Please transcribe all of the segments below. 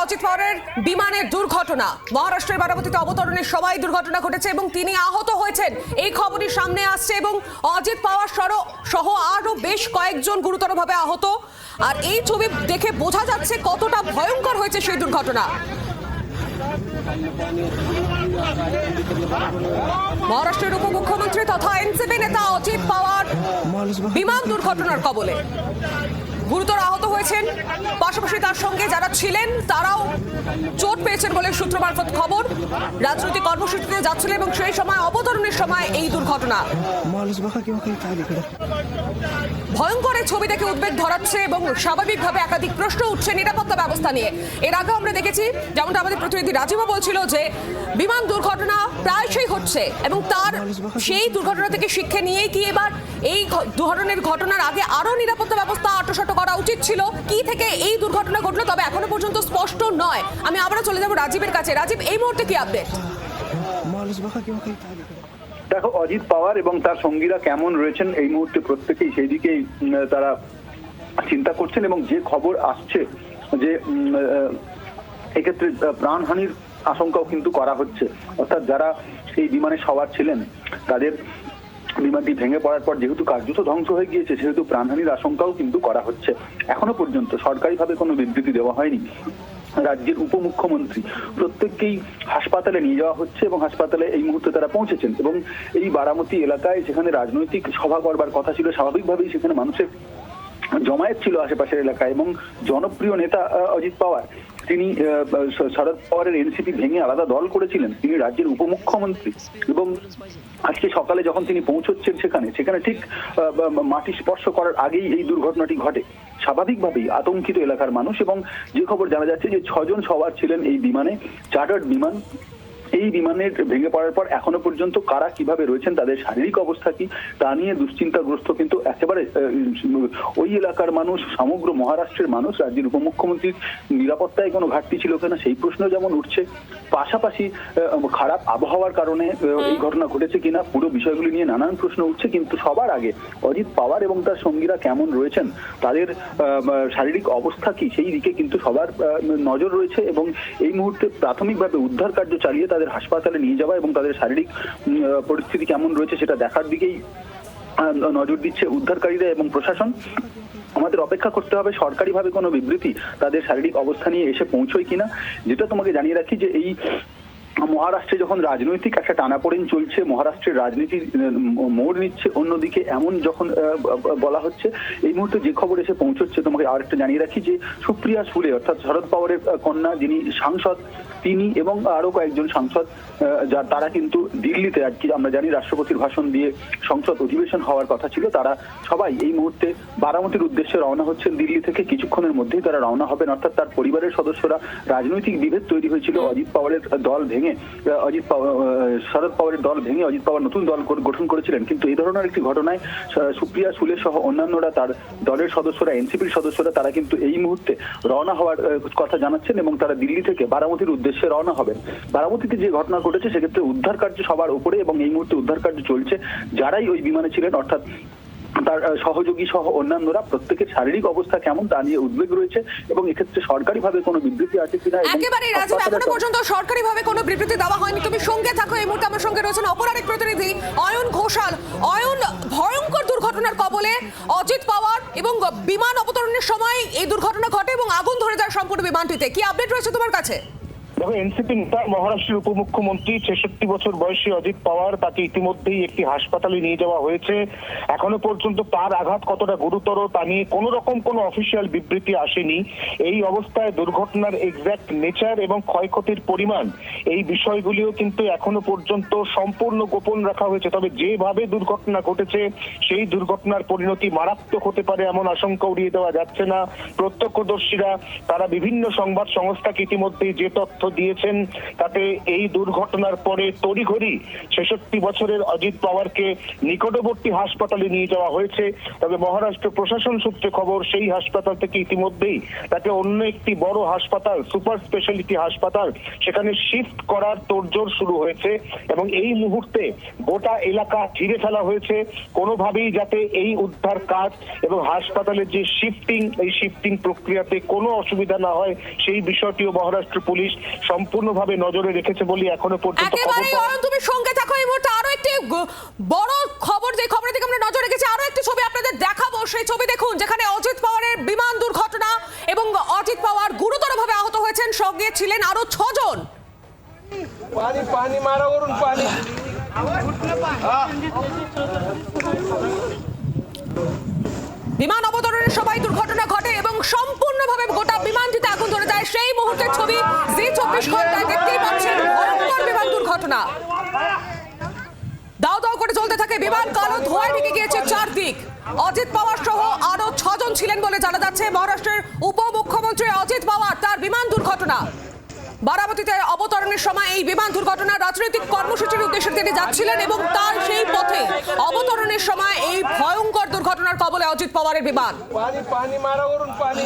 অজিত পাওয়ারের বিমানের দুর্ঘটনা। মহারাষ্ট্রের বারামতীতে অবতরণের সময় দুর্ঘটনা ঘটেছে এবং তিনি আহত হয়েছেন, এই খবরই সামনে আসছে। এবং অজিত পাওয়ার সহ আরো বেশ কয়েকজন গুরুতরভাবে আহত। আর এই ছবি দেখে বোঝা যাচ্ছে কতটা ভয়ঙ্কর হয়েছে সেই দুর্ঘটনা। মহারাষ্ট্রের উপমুখ্যমন্ত্রী তথা এনসিপি নেতা অজিত পাওয়ার বিমান দুর্ঘটনার কবলে, গুরুতর আহত হয়েছেন। পাশাপাশি তার সঙ্গে যারা ছিলেন তারাও চোট পেয়েছেন বলে সূত্র মারফত খবর। রাজনৈতিক কর্মসূচিতে যাচ্ছিলেন এবং সেই সময় অবতরণের সময় এই দুর্ঘটনা। ভয়ঙ্কর এই ছবি দেখে উদ্বেগ ধরাচ্ছে এবং স্বাভাবিকভাবে একাধিক প্রশ্ন উঠছে নিরাপত্তা ব্যবস্থা নিয়ে। এর আগেও আমরা দেখেছি, যেমনটা আমাদের প্রতিনিধি রাজীবও বলছিল, যে বিমান দুর্ঘটনা প্রায়শই হচ্ছে এবং তার সেই দুর্ঘটনা থেকে শিক্ষা নিয়েই কি এবার এই ধরনের ঘটনার আগে আরো নিরাপত্তা ব্যবস্থা আটোসাটো করা উচিত ছিল? কি থেকে এই দুর্ঘটনা ঘটলো তবে এখনো পর্যন্ত স্পষ্ট নয়। আমি আবারও চলে যাব রাজীবের কাছে। রাজীব, এই মুহূর্তে কি আপডেট? দেখো, অজিত পাওয়ার এবং তার সঙ্গীরা কেমন রয়েছেন এই মুহূর্তে প্রত্যেকেই সেই দিকেই তারা চিন্তা করছেন। এবং যে খবর আসছে যে এক্ষেত্রে প্রাণহানির আশঙ্কাও কিন্তু করা হচ্ছে, অর্থাৎ যারা এই বিমানে সওয়ার ছিলেন তাদের বিমানটি ভেঙে পড়ার পর যেহেতু কার্যত ধ্বংস হয়ে গিয়েছে, সেহেতু প্রাণহানির আশঙ্কাও কিন্তু করা হচ্ছে। এখনো পর্যন্ত সরকারিভাবে কোনো বিবৃতি দেওয়া হয়নি। রাজ্যের উপমুখ্যমন্ত্রী প্রত্যেককেই হাসপাতালে নিয়ে যাওয়া হচ্ছে এবং হাসপাতালে এই মুহূর্তে তারা পৌঁছেছেন। এবং এই বারামতী এলাকায় যেখানে রাজনৈতিক সভা করবার কথা ছিল, স্বাভাবিকভাবেই সেখানে মানুষের জমায়েত ছিল আশেপাশের এলাকায়। এবং জনপ্রিয় নেতা অজিত পাওয়ার, তিনি শরদ পাওয়ারের এনসিপি ভেঙে আলাদা দল করেছিলেন, তিনি রাজ্যের উপমুখ্যমন্ত্রী। এবং আজকে সকালে যখন তিনি পৌঁছচ্ছেন সেখানে ঠিক মাটি স্পর্শ করার আগেই এই দুর্ঘটনাটি ঘটে। স্বাভাবিকভাবেই আতঙ্কিত এলাকার মানুষ। এবং যে খবর জানা যাচ্ছে যে 6 জন সওয়ার ছিলেন এই বিমানে, চার্টার্ড বিমান। এই বিমানের ভেঙে পড়ার পর এখনো পর্যন্ত কারা কিভাবে রয়েছেন, তাদের শারীরিক অবস্থা কি, তা নিয়ে দুশ্চিন্তাগ্রস্ত কিন্তু একেবারে ওই এলাকার মানুষ, সমগ্র মহারাষ্ট্রের মানুষ। রাজ্যের উপমুখ্যমন্ত্রীর নিরাপত্তায় কোনো ঘাটতি ছিল কিনা সেই প্রশ্ন যেমন উঠছে, পাশাপাশি খারাপ আবহাওয়ার কারণে এই ঘটনা ঘটেছে কিনা, পুরো বিষয়গুলি নিয়ে নানান প্রশ্ন উঠছে। কিন্তু সবার আগে অজিত পাওয়ার এবং তার সঙ্গীরা কেমন রয়েছেন, তাদের শারীরিক অবস্থা কি, সেই দিকে কিন্তু সবার নজর রয়েছে। এবং এই মুহূর্তে প্রাথমিকভাবে উদ্ধার কার্য চালিয়ে তাদের হাসপাতালে নিয়ে যাওয়া এবং তাদের শারীরিক পরিস্থিতি কেমন রয়েছে সেটা দেখার দিকেই নজর দিচ্ছে উদ্ধারকারীরা এবং প্রশাসন। আমাদের অপেক্ষা করতে হবে সরকারিভাবে কোনো বিবৃতি তাদের শারীরিক অবস্থা নিয়ে এসে পৌঁছয় কিনা। যেটা তোমাকে জানিয়ে রাখি যে এই মহারাষ্ট্রে যখন রাজনৈতিক একটা টানাপোড়েন চলছে, মহারাষ্ট্রের রাজনীতি মোড় নিচ্ছে অন্যদিকে, এমন যখন বলা হচ্ছে, এই মুহূর্তে যে খবর এসে পৌঁছচ্ছে তোমাকে আরেকটা জানিয়ে রাখি যে সুপ্রিয়া সুলে, অর্থাৎ শরদ পাওয়ারের কন্যা, যিনি সাংসদ, তিনি এবং আরো কয়েকজন সাংসদ তারা কিন্তু দিল্লিতে, আর কি আমরা জানি রাষ্ট্রপতির ভাষণ দিয়ে সংসদ অধিবেশন হওয়ার কথা ছিল, তারা সবাই এই মুহূর্তে বারামতীর উদ্দেশ্যে রওনা হচ্ছেন দিল্লি থেকে। কিছুক্ষণের মধ্যেই তারা রওনা হবেন। অর্থাৎ তার পরিবারের সদস্যরা, রাজনৈতিক বিভেদ তৈরি হয়েছিল অজিত পাওয়ারের দল ভেঙে, শরদ পাওয়ারের দল ভেঙে অজিত পাওয়ার নতুন দল গঠন করেছিলেন। কিন্তু এই ধরনের একটি ঘটনায় সুপ্রিয়া সুলে সহ অন্যান্যরা, তার দলের সদস্যরা, এনসিপির সদস্যরা, তারা কিন্তু এই মুহূর্তে রওনা হওয়ার কথা জানাচ্ছেন এবং তারা দিল্লি থেকে বারামতীর উদ্দেশ্যে রওনা হবেন। বারামতীতে যে ঘটনা ঘটেছে সেক্ষেত্রে উদ্ধার কার্য সবার উপরে এবং এই মুহূর্তে উদ্ধার কার্য চলছে। যারাই ওই বিমানে ছিলেন, অর্থাৎ তার সহযোগী সহ অন্যান্যরা, প্রত্যেকের শারীরিক অবস্থা কেমন তা নিয়ে উদ্বেগ রয়েছে। এবং এক্ষেত্রে সরকারিভাবে কোনো বিবৃতি আছে কিনা, একেবারেই রাজীব, এখনো পর্যন্ত সরকারিভাবে কোনো বিবৃতি দেওয়া হয়নি। তুমি সঙ্গে থাকো। এই মুহূর্তে আমার সঙ্গে রয়েছেন অপর আরেক প্রতিনিধি অয়ন ঘোষাল। অয়ন, ভয়ঙ্কর দুর্ঘটনার কবলে অজিত পাওয়ার এবং বিমান অবতরণের সময় এই দুর্ঘটনা ঘটে এবং আগুন ধরে যায় সম্পূর্ণ বিমানটিতে। কি আপডেট রয়েছে তোমার কাছে? দেখো, এনসিপি নেতা মহারাষ্ট্রের উপমুখ্যমন্ত্রী 66 বছর বয়সী অজিত পাওয়ার, তাকে ইতিমধ্যেই একটি হাসপাতালে নিয়ে যাওয়া হয়েছে। এখনো পর্যন্ত তার আঘাত কতটা গুরুতর তা নিয়ে কোনো রকম কোনো অফিসিয়াল বিবৃতি আসেনি। এই অবস্থায় দুর্ঘটনার এক্সাক্ট নেচার এবং ক্ষয়ক্ষতির পরিমাণ, এই বিষয়গুলিও কিন্তু এখনো পর্যন্ত সম্পূর্ণ গোপন রাখা হয়েছে। তবে যেভাবে দুর্ঘটনা ঘটেছে, সেই দুর্ঘটনার পরিণতি মারাত্মক হতে পারে এমন আশঙ্কা উড়িয়ে দেওয়া যাচ্ছে না। প্রত্যক্ষদর্শীরা, তারা বিভিন্ন সংবাদ সংস্থাকে ইতিমধ্যেই যে তথ্য দিয়েছেন তাতে এই দুর্ঘটনার পরে তড়িঘড়ি 66 বছরের অজিত পাওয়ারকে নিকটবর্তী হাসপাতালে নিয়ে যাওয়া হয়েছে। তবে মহারাষ্ট্র প্রশাসন সূত্রে খবর, সেই হাসপাতাল থেকে ইতিমধ্যেই তাকে অন্য একটি বড় হাসপাতাল, সুপার স্পেশালিটি হাসপাতাল, সেখানে শিফট করার তোড়জোড় শুরু হয়েছে এবং এই মুহূর্তে গোটা এলাকা ঘিরে ফেলা হয়েছে কোনোভাবেই যাতে এই উদ্ধার কাজ এবং হাসপাতালের যে শিফটিং, এই শিফটিং প্রক্রিয়াতে কোনো অসুবিধা না হয় সেই বিষয়টিও মহারাষ্ট্র পুলিশ সম্পূর্ণভাবে নজরে রেখেছে বলে এখনো পর্যন্ত একেবারে তুমি সঙ্গে থাকো। এই মুহূর্তে আরো একটি বড় খবর, যে খবরের দিকে আমরা নজর রেখেছি, আরো একটি ছবি আপনাদের দেখাবো। সেই ছবি দেখুন, যেখানে অজিত পাওয়ারের বিমান দুর্ঘটনা এবং অজিত পাওয়ার গুরুতরভাবে আহত হয়েছেন, সঙ্গে ছিলেন আরো 6 জন। पाणी पाणी मारा वरून पाणी বিমান অবতরণের সময় দুর্ঘটনা ঘটে এবং সম্পূর্ণভাবে গোটা বিমানটিতে আগুন ধরে যায়। সেই মুহূর্তের ছবি জি 24 ঘন্টায় দেখতেই পাচ্ছেন, ভয়ঙ্কর বিমান দুর্ঘটনা। দাও দাও করে চলতে থাকে বিমান, কালো ধোঁয়ায় ঢেকে গিয়েছে চারদিক। অজিত পাওয়ার সহ আরো 6 জন ছিলেন বলে জানা যাচ্ছে। মহারাষ্ট্রের উপমুখ্যমন্ত্রী অজিত পাওয়ার, তার বিমান দুর্ঘটনা। বারামতিতে অবতরণের সময় এই বিমান দুর্ঘটনা, রাজনৈতিক কর্মসূচির উদ্দেশ্যে তিনি যাচ্ছিলেন এবং তার সেই পথে অবতরণের সময় এই ভয়ঙ্কর দুর্ঘটনার কবলে অজিত পাওয়ারের বিমান। पाणी पाणी मारा वरून पाणी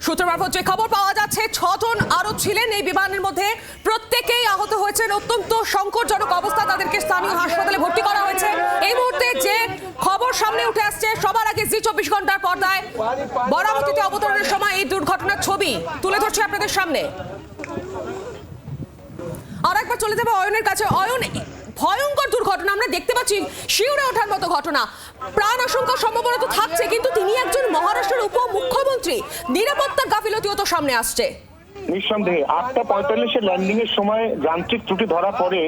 সূত্র মারফত যে খবর পাওয়া যাচ্ছে, 6 জন আরো ছিলেন এই বিমানের মধ্যে। প্রত্যেকেই আহত হয়েছেন, অত্যন্ত সংকটজনক অবস্থা, তাদেরকে স্থানীয় হাসপাতালে ভর্তি করা হয়েছে। এই মুহূর্তে যে খবর সামনে উঠে আসছে, সবার আগে জি 24 ঘন্টার পর্দায় বারামতিতে অবতরণের সময় এই দুর্ঘটনার ছবি তুলে ধরছে আপনাদের সামনে। আর একবার চলে যাবে অয়নের কাছে। অয়ন, ভয়ঙ্কর দুর্ঘটনা আমরা দেখতে পাচ্ছি, শিউরে ওঠার মতো ঘটনা। প্রাণ আশঙ্কা সম্ভাবনা তো থাকছে, কিন্তু তিনি একজন মহারাষ্ট্রের উপমুখ্যমন্ত্রী, নিরাপত্তার গাফিলতিও তো সামনে আসছে। নিঃসন্দেহে 8:45 ল্যান্ডিং এর সময় যান্ত্রিক ত্রুটি ধরা পড়ে,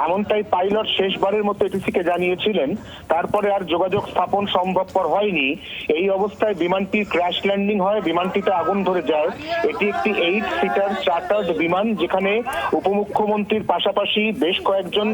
এমনটাই পাইলট শেষবারের মতো এটিসিকে জানিয়েছিলেন। তারপরে আর যোগাযোগ স্থাপন সম্ভবপর হয়নি। এই অবস্থায় বিমানটি ক্র্যাশ ল্যান্ডিং হয়, বিমানটিতে আগুন ধরে যায়। এটি একটি 8 সিটার চার্টার্ড বিমান, যেখানে উপমুখ্যমন্ত্রীর পাশাপাশি বেশ কয়েকজন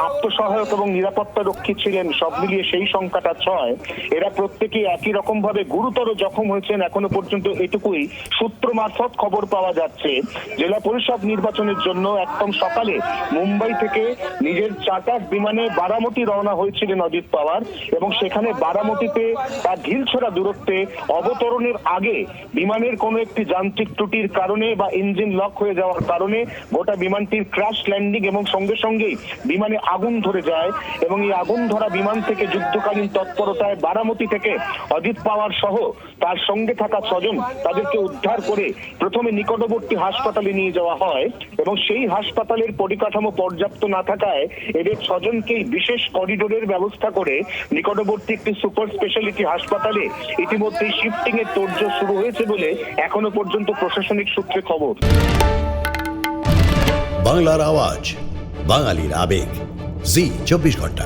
আত্মসহায়ক এবং নিরাপত্তা রক্ষী ছিলেন। সব মিলিয়ে সেই সংখ্যাটা 6। এরা প্রত্যেকেই একই রকম ভাবে গুরুতর জখম হয়েছেন। এখনো পর্যন্ত এটুকুই সূত্র মারফত খবর পাওয়া যাচ্ছে। জেলা পরিষদ নির্বাচনের জন্য একদম সকালে মুম্বাই থেকে নিজের চার্টার বিমানে বারামতি রওনা হয়েছিলেন অজিত পাওয়ার এবং সেখানে বারামতিতে তার ঢিলছোড়া দূরত্বে অবতরণের আগে বিমানের কোনো একটি যান্ত্রিক ত্রুটির কারণে বা ইঞ্জিন লক হয়ে যাওয়ার কারণে গোটা বিমানটির ক্র্যাশ ল্যান্ডিং এবং সঙ্গে সঙ্গেই বিমানে আগুন ধরে যায় এবং এই আগুন ধরা বিমান থেকে যুদ্ধকালীন তৎপরতায় বারামতি থেকে অজিত পাওয়ার সহ তার সঙ্গে থাকা 6 জন, তাদেরকে উদ্ধার করে প্রথমে নিকটবর্তী হাসপাতালে নিয়ে যাওয়া হয় এবং সেই হাসপাতালের পরিকাঠামো পর্যাপ্ত না থাকায় এদের 6 জনকেই বিশেষ করিডোরের ব্যবস্থা করে নিকটবর্তী একটি সুপার স্পেশালিটি হাসপাতালে ইতিমধ্যেই শিফটিং এর তোড়জোড় শুরু হয়েছে বলে এখনো পর্যন্ত প্রশাসনিক সূত্রে খবর। বাংলার আওয়াজ, বাঙালির আবেগ, জি 24 ঘন্টা।